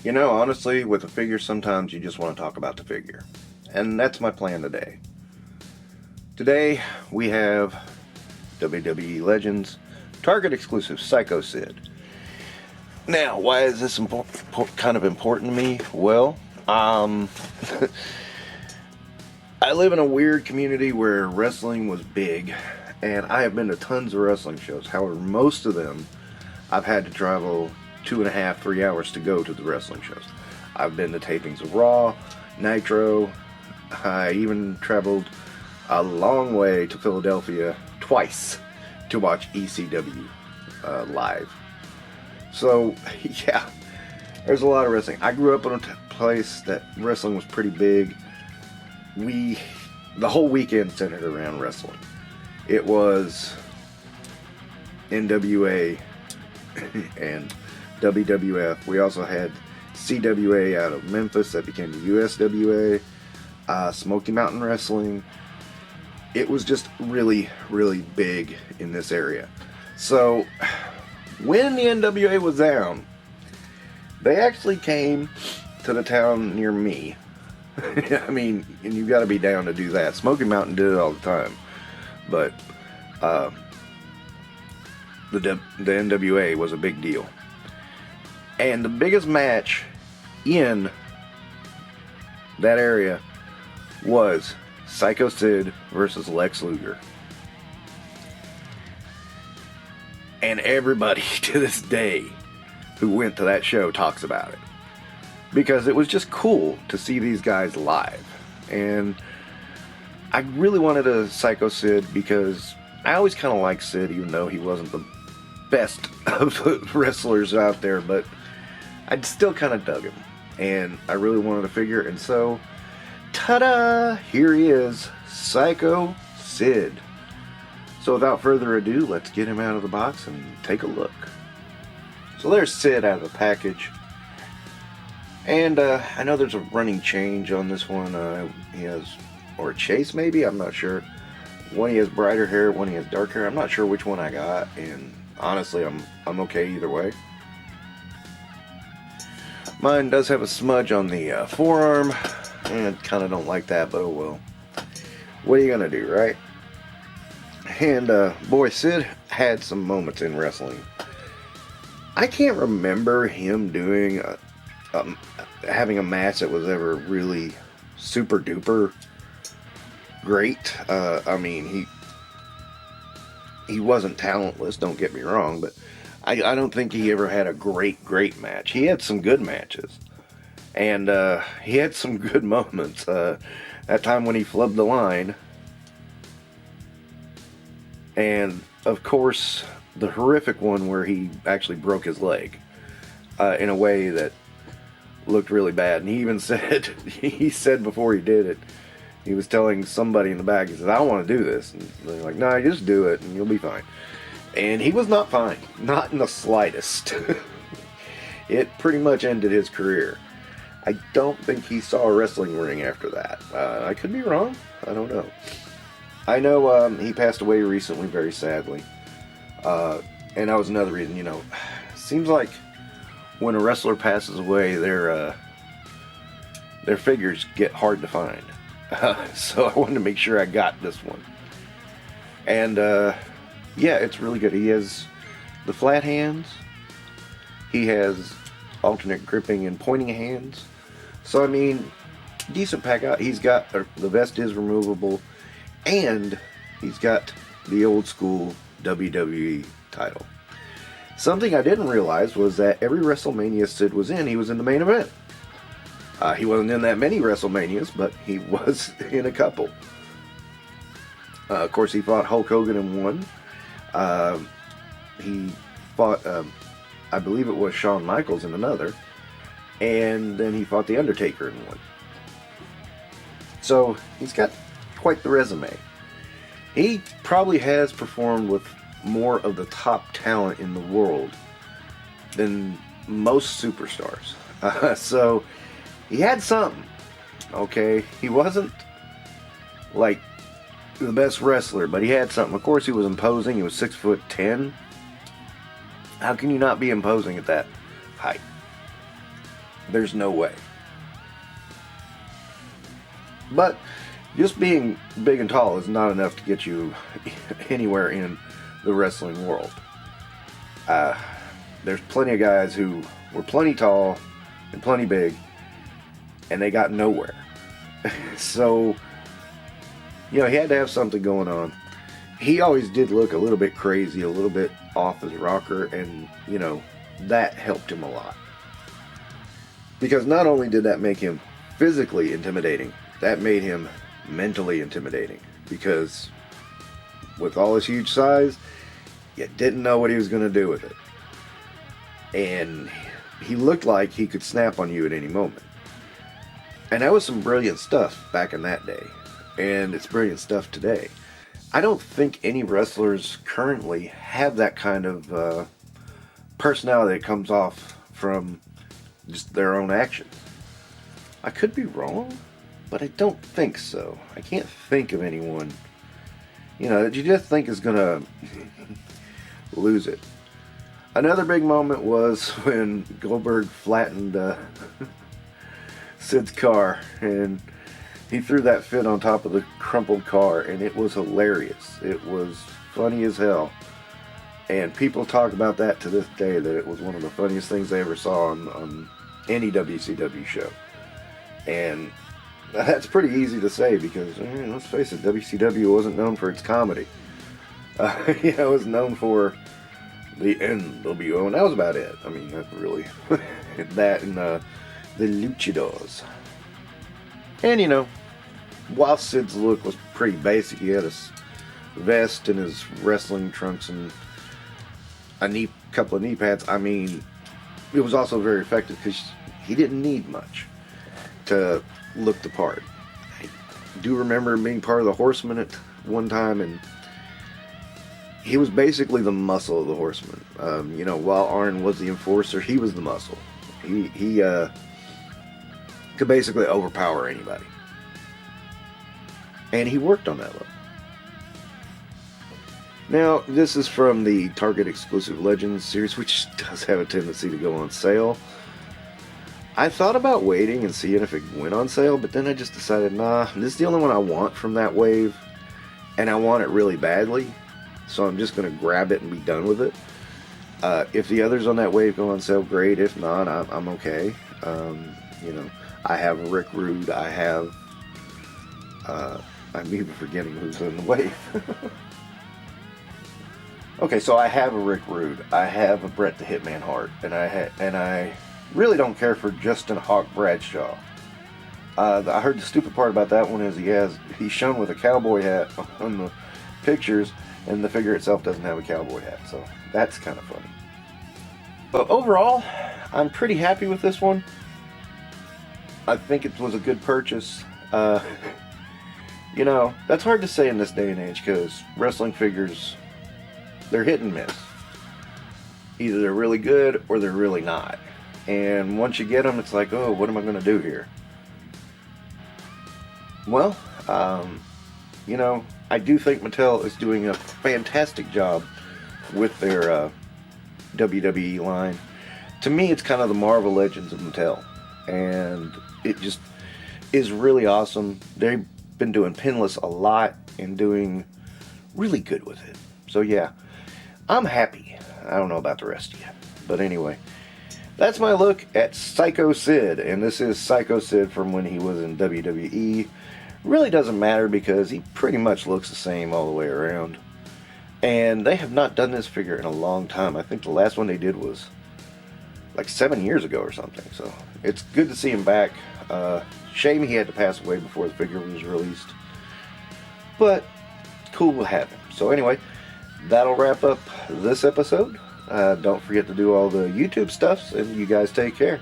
You know, honestly, with a figure, sometimes you just want to talk about the figure. And that's my plan today. Today, we have WWE Legends Target exclusive Psycho Sid. Now, why is this kind of important to me? Well, I live in a weird community where wrestling was big, and I have been to tons of wrestling shows. However, most of them, I've had to travel 2.5, 3 hours to go to the wrestling shows. I've been to tapings of Raw, Nitro. I even traveled a long way to Philadelphia twice to watch ECW live. So, yeah, there's a lot of wrestling. I grew up in a place that wrestling was pretty big. The whole weekend centered around wrestling. It was NWA and WWF. We also had CWA out of Memphis that became the USWA. Smoky Mountain Wrestling. It was just really, really big in this area. So, when the NWA was down, they actually came to the town near me. I mean, and you've got to be down to do that. Smoky Mountain did it all the time. But, the NWA was a big deal. And the biggest match in that area was Psycho Sid versus Lex Luger. And everybody to this day who went to that show talks about it. Because it was just cool to see these guys live. And I really wanted a Psycho Sid because I always kind of liked Sid, even though he wasn't the best of the wrestlers out there. But I still kind of dug him. And I really wanted a figure. And so, ta-da! Here he is, Psycho Sid. So without further ado, let's get him out of the box and take a look. So there's Sid out of the package. And I know there's a running change on this one. He has, or a chase maybe, I'm not sure. One he has brighter hair, one he has dark hair. I'm not sure which one I got, and honestly, I'm okay either way. Mine does have a smudge on the forearm, and I kind of don't like that, but oh well. What are you gonna do, right? And boy, Sid had some moments in wrestling. I can't remember him doing having a match that was ever really super duper great. I mean, he wasn't talentless, don't get me wrong, but I don't think he ever had a great match. He had some good matches, and he had some good moments. That time when he flubbed the line, and of course the horrific one where he actually broke his leg in a way that looked really bad. And he even said, before he did it, he was telling somebody in the back, he said, I don't want to do this. And they're like, no, just do it and you'll be fine. And he was not fine. Not in the slightest. It pretty much ended his career. I don't think he saw a wrestling ring after that. I could be wrong. I don't know. I know he passed away recently, very sadly. And that was another reason, you know. Seems like when a wrestler passes away, their figures get hard to find. So I wanted to make sure I got this one. And yeah, it's really good. He has the flat hands. He has alternate gripping and pointing hands. So I mean, decent pack out. He's got the vest is removable, and he's got the old school WWE title. Something I didn't realize was that every WrestleMania Sid was in, he was in the main event. He wasn't in that many WrestleManias, but he was in a couple. Of course, he fought Hulk Hogan in one. He fought, I believe it was Shawn Michaels in another. And then he fought The Undertaker in one. So, he's got quite the resume. He probably has performed with more of the top talent in the world than most superstars. So, he had something. Okay? He wasn't like the best wrestler, but he had something. Of course, he was imposing. He was 6'10". How can you not be imposing at that height? There's no way. But just being big and tall is not enough to get you anywhere in the wrestling world. There's plenty of guys who were plenty tall and plenty big, and they got nowhere. So, you know, he had to have something going on. He always did look a little bit crazy, a little bit off as a rocker, and, you know, that helped him a lot. Because not only did that make him physically intimidating, that made him mentally intimidating. Because with all his huge size, you didn't know what he was going to do with it. And he looked like he could snap on you at any moment. And that was some brilliant stuff back in that day. And it's brilliant stuff today. I don't think any wrestlers currently have that kind of personality that comes off from just their own actions. I could be wrong, but I don't think so. I can't think of anyone, you know, that you just think is gonna lose it. Another big moment was when Goldberg flattened Sid's car, and he threw that fit on top of the crumpled car, and it was hilarious. It was funny as hell. And people talk about that to this day, that it was one of the funniest things they ever saw on any WCW show. And that's pretty easy to say because, let's face it, WCW wasn't known for its comedy. You know, it was known for the NWO, and that was about it. I mean, not really. That and the Luchadors. And, you know, while Sid's look was pretty basic, he had his vest and his wrestling trunks and a couple of knee pads. I mean, it was also very effective because he didn't need much to look the part. I do remember him being part of the Horsemen at one time, and he was basically the muscle of the Horsemen. You know, while Arn was the enforcer, he was the muscle. He could basically overpower anybody. And he worked on that level. Now, this is from the Target exclusive Legends series, which does have a tendency to go on sale. I thought about waiting and seeing if it went on sale, but then I just decided, nah, this is the only one I want from that wave, and I want it really badly, so I'm just going to grab it and be done with it. If the others on that wave go on sale, great. If not, I'm okay. You know, I have Rick Rude, I have, I'm even forgetting who's in the wave. Okay, so I have a Rick Rude, I have a Bret the Hitman Hart, and I really don't care for Justin Hawk Bradshaw. I heard the stupid part about that one is he's shown with a cowboy hat on the pictures, and the figure itself doesn't have a cowboy hat, so that's kind of funny. But overall, I'm pretty happy with this one. I think it was a good purchase. You know, that's hard to say in this day and age because wrestling figures, they're hit and miss. Either they're really good or they're really not. And once you get them, it's like, oh, what am I going to do here? Well, you know, I do think Mattel is doing a fantastic job with their WWE line. To me, it's kind of the Marvel Legends of Mattel. And it just is really awesome. They've been doing pinless a lot and doing really good with it. So yeah, I'm happy. I don't know about the rest of you. But anyway, that's my look at Psycho Sid. And this is Psycho Sid from when he was in WWE. Really doesn't matter because he pretty much looks the same all the way around. And they have not done this figure in a long time. I think the last one they did was like 7 years ago or something. So it's good to see him back. Shame he had to pass away before the figure was released. But cool to have him. So anyway, that'll wrap up this episode. Don't forget to do all the YouTube stuffs, and you guys take care.